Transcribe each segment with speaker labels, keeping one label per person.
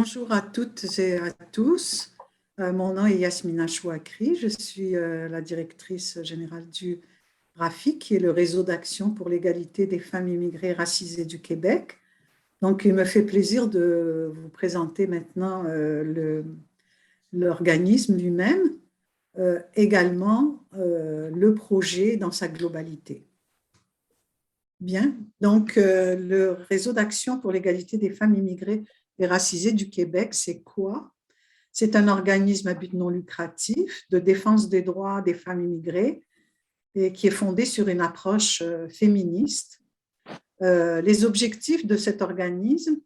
Speaker 1: Bonjour à toutes et à tous. Mon nom est Yasmina Chouakri. Je suis la directrice générale du RAFIC, qui est le réseau d'action pour l'égalité des femmes immigrées racisées du Québec. Donc, il me fait plaisir de vous présenter maintenant l'organisme lui-même, également le projet dans sa globalité. Bien, donc le réseau d'action pour l'égalité des femmes immigrées et racisées du Québec, c'est quoi? C'est un organisme à but non lucratif de défense des droits des femmes immigrées et qui est fondé sur une approche féministe. Les objectifs de cet organisme,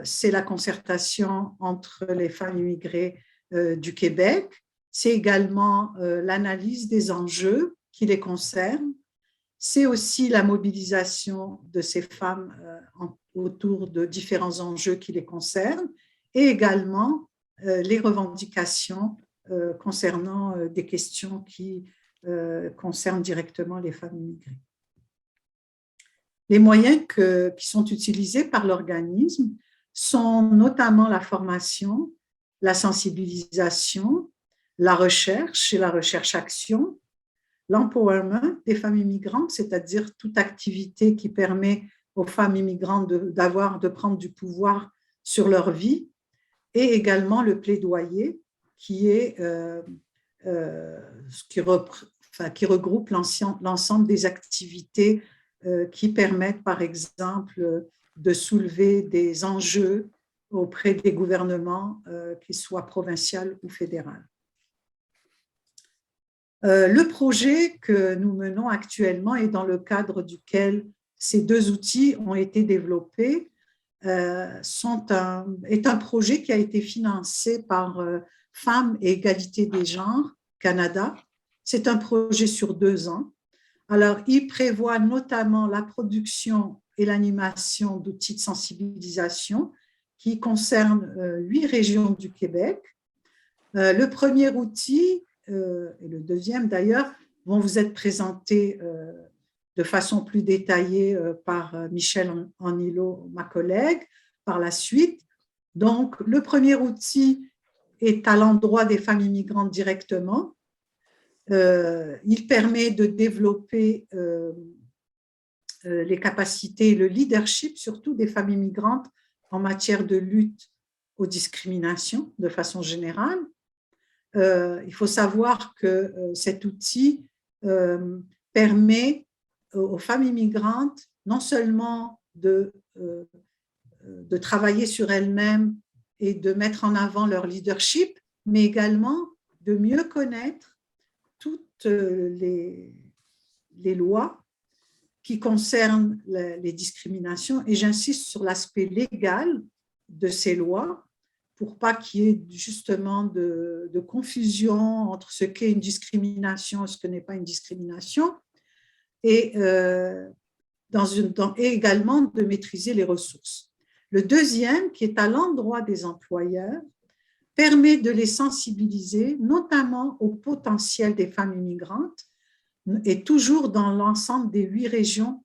Speaker 1: c'est la concertation entre les femmes immigrées du Québec, c'est également l'analyse des enjeux qui les concernent, c'est aussi la mobilisation de ces femmes autour de différents enjeux qui les concernent et également les revendications concernant des questions qui concernent directement les femmes immigrées. Les moyens qui sont utilisés par l'organisme sont notamment la formation, la sensibilisation, la recherche et la recherche-action, l'empowerment des femmes immigrantes, c'est-à-dire toute activité qui permet aux femmes immigrantes de prendre du pouvoir sur leur vie, et également le plaidoyer qui regroupe l'ensemble des activités qui permettent, par exemple, de soulever des enjeux auprès des gouvernements, qu'ils soient provinciaux ou fédéraux. Le projet que nous menons actuellement et dans le cadre duquel ces deux outils ont été développés est un projet qui a été financé par Femmes et Égalité des genres Canada. C'est un projet sur 2 ans. Alors, il prévoit notamment la production et l'animation d'outils de sensibilisation qui concernent 8 régions du Québec. Le premier outil et le deuxième d'ailleurs vont vous être présentés de façon plus détaillée par Michel Anilo, ma collègue, par la suite. Donc, le premier outil est à l'endroit des femmes immigrantes directement. Il permet de développer les capacités et le leadership, surtout des femmes immigrantes, en matière de lutte aux discriminations de façon générale. Il faut savoir que cet outil permet aux femmes immigrantes non seulement de travailler sur elles-mêmes et de mettre en avant leur leadership, mais également de mieux connaître toutes les lois qui concernent les discriminations. Et j'insiste sur l'aspect légal de ces lois pour pas qu'il y ait justement de confusion entre ce qu'est une discrimination et ce que n'est pas une discrimination, et également de maîtriser les ressources. Le deuxième, qui est à l'endroit des employeurs, permet de les sensibiliser, notamment au potentiel des femmes immigrantes, et toujours dans l'ensemble des 8 régions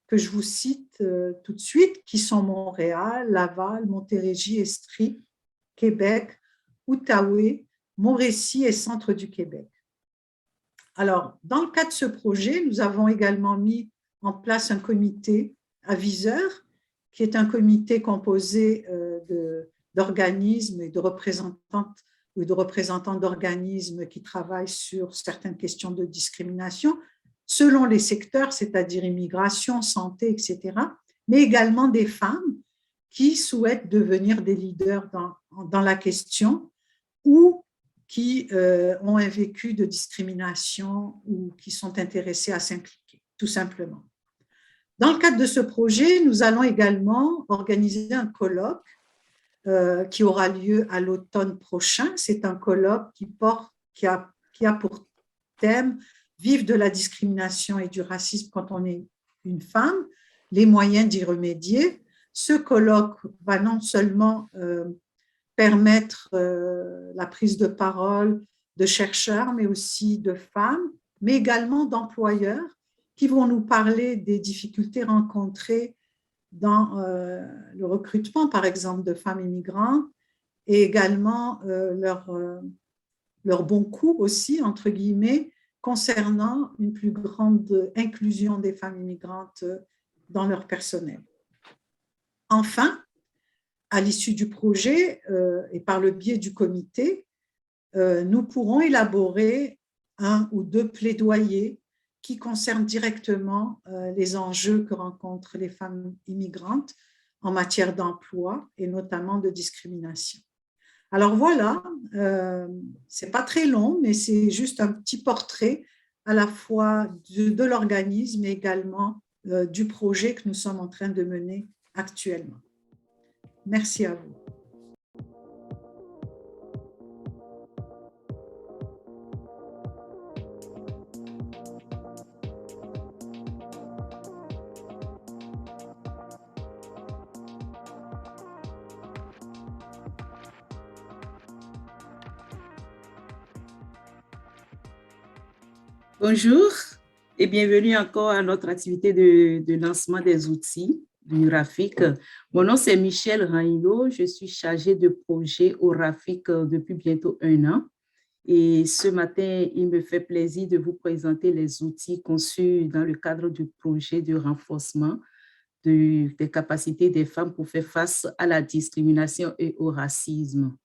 Speaker 1: que je vous cite tout de suite, qui sont Montréal, Laval, Montérégie, Estrie, Québec, Outaouais, Mauricie et Centre du Québec. Alors, dans le cadre de ce projet, nous avons également mis en place un comité aviseur, qui est un comité composé d'organismes et de représentantes ou de représentants d'organismes qui travaillent sur certaines questions de discrimination, selon les secteurs, c'est-à-dire immigration, santé, etc., mais également des femmes qui souhaitent devenir des leaders dans la question ou qui ont un vécu de discrimination ou qui sont intéressés à s'impliquer, tout simplement. Dans le cadre de ce projet, nous allons également organiser un colloque qui aura lieu à l'automne prochain. C'est un colloque qui a pour thème « Vivre de la discrimination et du racisme quand on est une femme, les moyens d'y remédier ». Ce colloque va non seulement permettre la prise de parole de chercheurs, mais aussi de femmes, mais également d'employeurs qui vont nous parler des difficultés rencontrées dans le recrutement, par exemple, de femmes immigrantes et également leur bon coup aussi, entre guillemets, concernant une plus grande inclusion des femmes immigrantes dans leur personnel. Enfin, à l'issue du projet et par le biais du comité, nous pourrons élaborer un ou deux plaidoyers qui concernent directement les enjeux que rencontrent les femmes immigrantes en matière d'emploi et notamment de discrimination. Alors voilà, c'est pas très long, mais c'est juste un petit portrait à la fois de l'organisme et également du projet que nous sommes en train de mener actuellement. Merci à vous.
Speaker 2: Bonjour et bienvenue encore à notre activité de lancement des outils du RAFIC. Mon nom c'est Michel Raino, je suis chargée de projet au RAFIC depuis bientôt 1 an. Et ce matin, il me fait plaisir de vous présenter les outils conçus dans le cadre du projet de renforcement des capacités des femmes pour faire face à la discrimination et au racisme.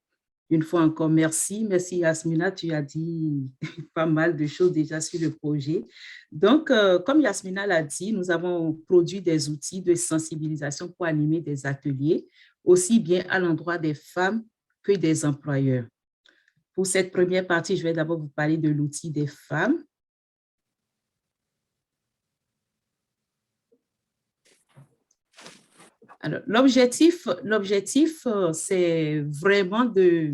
Speaker 2: Une fois encore, merci. Merci Yasmina, tu as dit pas mal de choses déjà sur le projet. Donc, comme Yasmina l'a dit, nous avons produit des outils de sensibilisation pour animer des ateliers, aussi bien à l'endroit des femmes que des employeurs. Pour cette première partie, je vais d'abord vous parler de l'outil des femmes. Alors, l'objectif, c'est vraiment de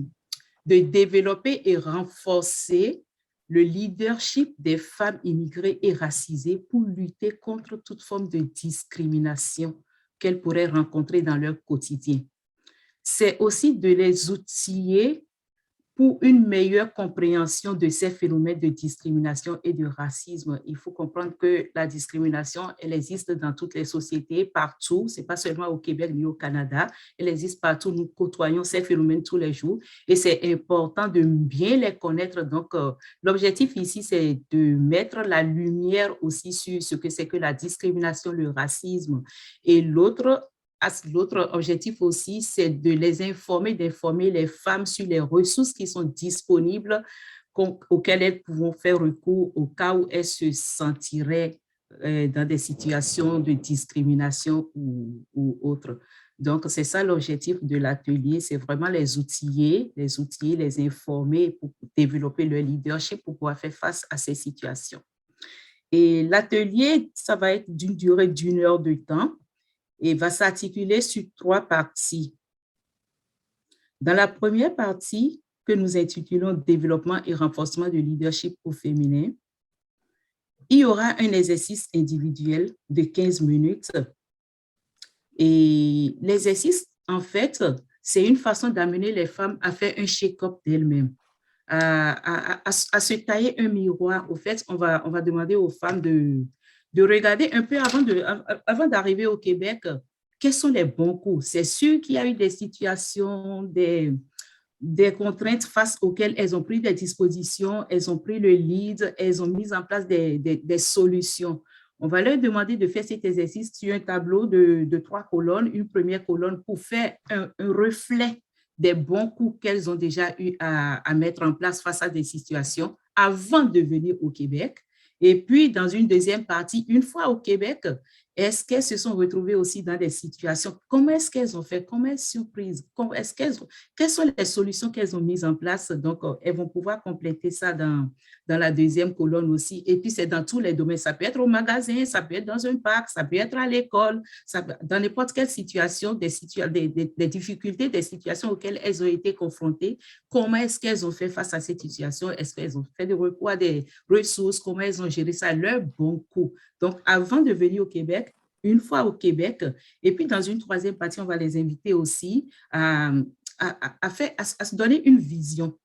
Speaker 2: développer et renforcer le leadership des femmes immigrées et racisées pour lutter contre toute forme de discrimination qu'elles pourraient rencontrer dans leur quotidien. C'est aussi de les outiller pour une meilleure compréhension de ces phénomènes de discrimination et de racisme. Il faut comprendre que la discrimination, elle existe dans toutes les sociétés, partout. Ce n'est pas seulement au Québec ni au Canada. Elle existe partout. Nous côtoyons ces phénomènes tous les jours et c'est important de bien les connaître. Donc, l'objectif ici, c'est de mettre la lumière aussi sur ce que c'est que la discrimination, le racisme. Et l'autre objectif aussi, c'est de les informer, d'informer les femmes sur les ressources qui sont disponibles auxquelles elles pourront faire recours au cas où elles se sentiraient dans des situations de discrimination ou autres. Donc, c'est ça l'objectif de l'atelier, c'est vraiment les outiller, les informer pour développer leur leadership pour pouvoir faire face à ces situations. Et l'atelier, ça va être d'une durée d'1 heure de temps et va s'articuler sur 3 parties. Dans la première partie, que nous intitulons « Développement et renforcement du leadership au féminin », il y aura un exercice individuel de 15 minutes. Et l'exercice, en fait, c'est une façon d'amener les femmes à faire un check-up d'elles-mêmes, à se tailler un miroir. Au fait, on va demander aux femmes de regarder un peu avant d'arriver au Québec, quels sont les bons coups. C'est sûr qu'il y a eu des situations, des contraintes face auxquelles elles ont pris des dispositions, elles ont pris le lead, elles ont mis en place des solutions. On va leur demander de faire cet exercice sur un tableau de 3 colonnes, une première colonne pour faire un reflet des bons coups qu'elles ont déjà eu à mettre en place face à des situations avant de venir au Québec. Et puis, dans une deuxième partie, une fois au Québec, est-ce qu'elles se sont retrouvées aussi dans des situations? Comment est-ce qu'elles ont fait? Comment elles sont surprises? Quelles sont les solutions qu'elles ont mises en place? Donc, elles vont pouvoir compléter ça dans la deuxième colonne aussi. Et puis, c'est dans tous les domaines. Ça peut être au magasin, ça peut être dans un parc, ça peut être à l'école, dans n'importe quelle situation, des difficultés, des situations auxquelles elles ont été confrontées. Comment est-ce qu'elles ont fait face à cette situation? Est-ce qu'elles ont fait des recours à des ressources? Comment elles ont géré ça à leur bon coup? Donc, avant de venir au Québec, une fois au Québec, et puis dans une troisième partie, on va les inviter aussi à se donner une vision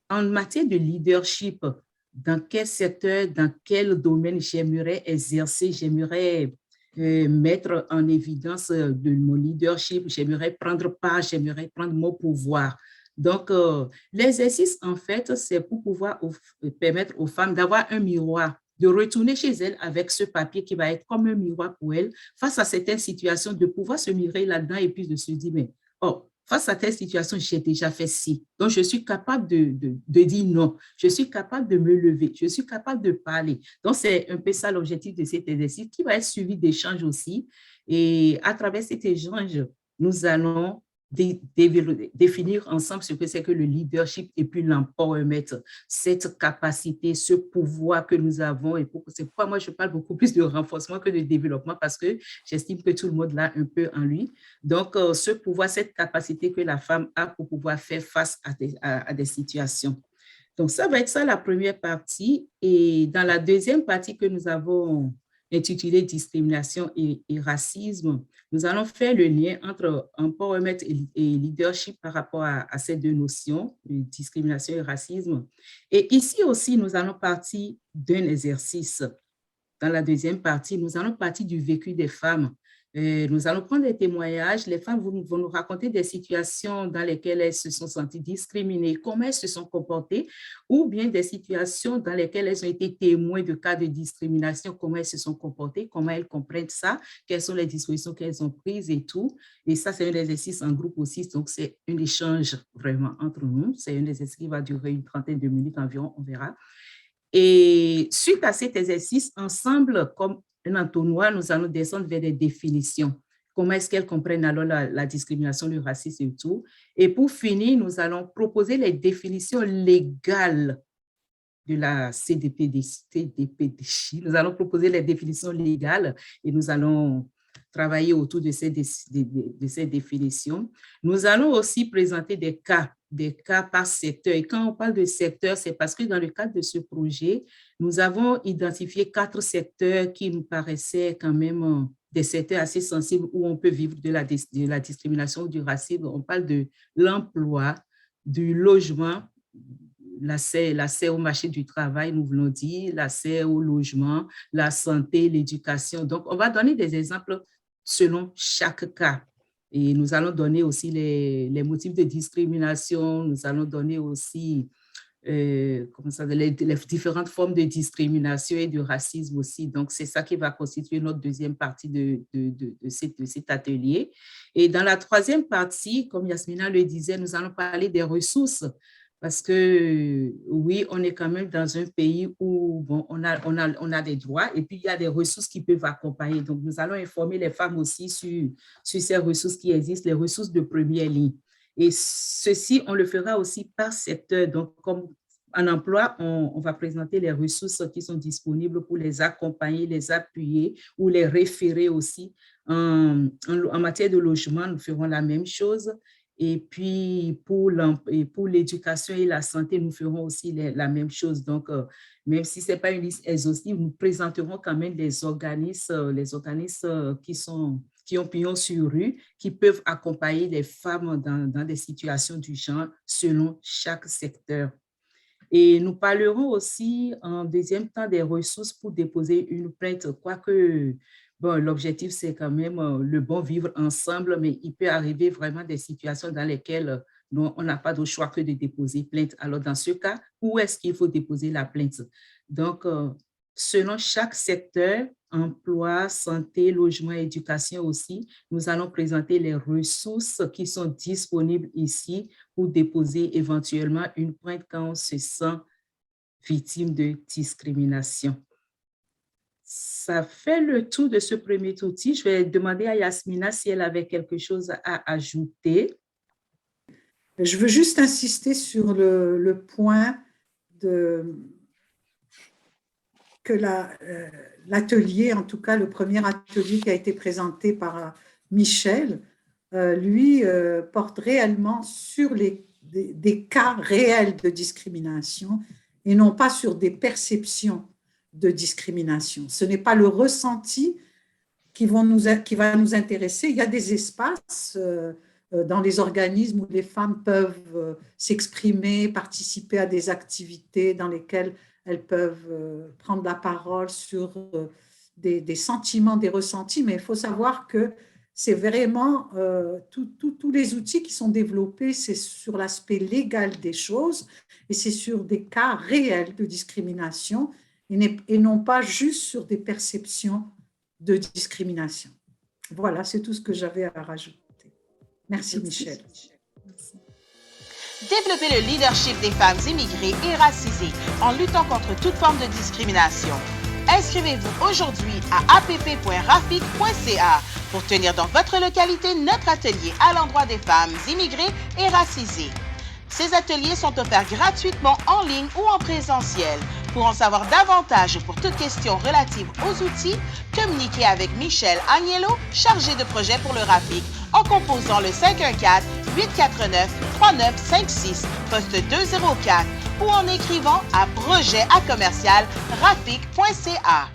Speaker 2: en matière de leadership. Dans quel secteur, dans quel domaine j'aimerais exercer, j'aimerais mettre en évidence de mon leadership, j'aimerais prendre part, j'aimerais prendre mon pouvoir. Donc, l'exercice, en fait, c'est pour pouvoir permettre aux femmes d'avoir un miroir, de retourner chez elles avec ce papier qui va être comme un miroir pour elles, face à certaines situations, de pouvoir se mirer là-dedans et puis de se dire, mais, oh, face à telle situation, j'ai déjà fait ci. Donc, je suis capable de dire non. Je suis capable de me lever. Je suis capable de parler. Donc, c'est un peu ça l'objectif de cet exercice qui va être suivi d'échanges aussi. Et à travers cet échange, nous allons définir ensemble ce que c'est que le leadership et puis l'empowerment, cette capacité, ce pouvoir que nous avons. Et c'est pourquoi moi, je parle beaucoup plus de renforcement que de développement parce que j'estime que tout le monde l'a un peu en lui. Donc, ce pouvoir, cette capacité que la femme a pour pouvoir faire face à des situations. Donc, ça va être ça la première partie. Et dans la deuxième partie que nous avons intitulée discrimination et racisme, nous allons faire le lien entre empowerment et leadership par rapport à ces deux notions, discrimination et racisme. Et ici aussi, nous allons partir d'un exercice. Dans la deuxième partie, nous allons partir du vécu des femmes. Nous allons prendre des témoignages. Les femmes vont nous raconter des situations dans lesquelles elles se sont senties discriminées, comment elles se sont comportées, ou bien des situations dans lesquelles elles ont été témoins de cas de discrimination, comment elles se sont comportées, comment elles comprennent ça, quelles sont les dispositions qu'elles ont prises et tout. Et ça, c'est un exercice en groupe aussi, donc c'est un échange vraiment entre nous. C'est un exercice qui va durer une trentaine de minutes environ, on verra. Et suite à cet exercice, ensemble, comme un entonnoir, nous allons descendre vers des définitions. Comment est-ce qu'elles comprennent alors la discrimination, le racisme et tout. Et pour finir, nous allons proposer les définitions légales de la CDPDJ. Nous allons proposer les définitions légales et nous allons travailler autour de ces définitions. Nous allons aussi présenter des cas par secteur. Et quand on parle de secteur, c'est parce que dans le cadre de ce projet, nous avons identifié 4 secteurs qui nous paraissaient quand même des secteurs assez sensibles où on peut vivre de la discrimination ou du racisme. On parle de l'emploi, du logement, l'accès au marché du travail, nous voulons dire, l'accès au logement, la santé, l'éducation. Donc, on va donner des exemples selon chaque cas. Et nous allons donner aussi les motifs de discrimination, nous allons donner aussi les différentes formes de discrimination et de racisme aussi. Donc, c'est ça qui va constituer notre deuxième partie de cet atelier. Et dans la troisième partie, comme Yasmina le disait, nous allons parler des ressources. Parce que oui, on est quand même dans un pays où bon, on a des droits et puis il y a des ressources qui peuvent accompagner. Donc, nous allons informer les femmes aussi sur ces ressources qui existent, les ressources de première ligne. Et ceci, on le fera aussi par secteur. Donc, comme en emploi, on va présenter les ressources qui sont disponibles pour les accompagner, les appuyer ou les référer aussi. En matière de logement, nous ferons la même chose. Et puis, pour l'éducation et la santé, nous ferons aussi la même chose. Donc, même si ce n'est pas une liste exhaustive, nous présenterons quand même les organismes qui ont pignon sur rue, qui peuvent accompagner les femmes dans des situations du genre selon chaque secteur. Et nous parlerons aussi en deuxième temps des ressources pour déposer une plainte, quoique bon, l'objectif, c'est quand même le bon vivre ensemble, mais il peut arriver vraiment des situations dans lesquelles on n'a pas d'autre choix que de déposer plainte. Alors, dans ce cas, où est-ce qu'il faut déposer la plainte? Donc, selon chaque secteur, emploi, santé, logement, éducation aussi, nous allons présenter les ressources qui sont disponibles ici pour déposer éventuellement une plainte quand on se sent victime de discrimination. Ça fait le tour de ce premier outil. Je vais demander à Yasmina si elle avait quelque chose à ajouter.
Speaker 1: Je veux juste insister sur le point que l'atelier, en tout cas le premier atelier qui a été présenté par Michel, lui porte réellement sur des cas réels de discrimination et non pas sur des perceptions de discrimination. Ce n'est pas le ressenti qui va nous intéresser. Il y a des espaces dans les organismes où les femmes peuvent s'exprimer, participer à des activités dans lesquelles elles peuvent prendre la parole sur des sentiments, des ressentis, mais il faut savoir que c'est vraiment tous les outils qui sont développés, c'est sur l'aspect légal des choses et c'est sur des cas réels de discrimination et non pas juste sur des perceptions de discrimination. Voilà, c'est tout ce que j'avais à rajouter. Merci, Michel.
Speaker 3: Merci. Développer le leadership des femmes immigrées et racisées en luttant contre toute forme de discrimination. Inscrivez-vous aujourd'hui à app.rafic.ca pour tenir dans votre localité notre atelier à l'endroit des femmes immigrées et racisées. Ces ateliers sont offerts gratuitement en ligne ou en présentiel. Pour en savoir davantage ou pour toute question relative aux outils, communiquez avec Michel Agnello, chargé de projet pour le RAFIC, en composant le 514-849-3956, poste 204, ou en écrivant à projet@rafic.ca.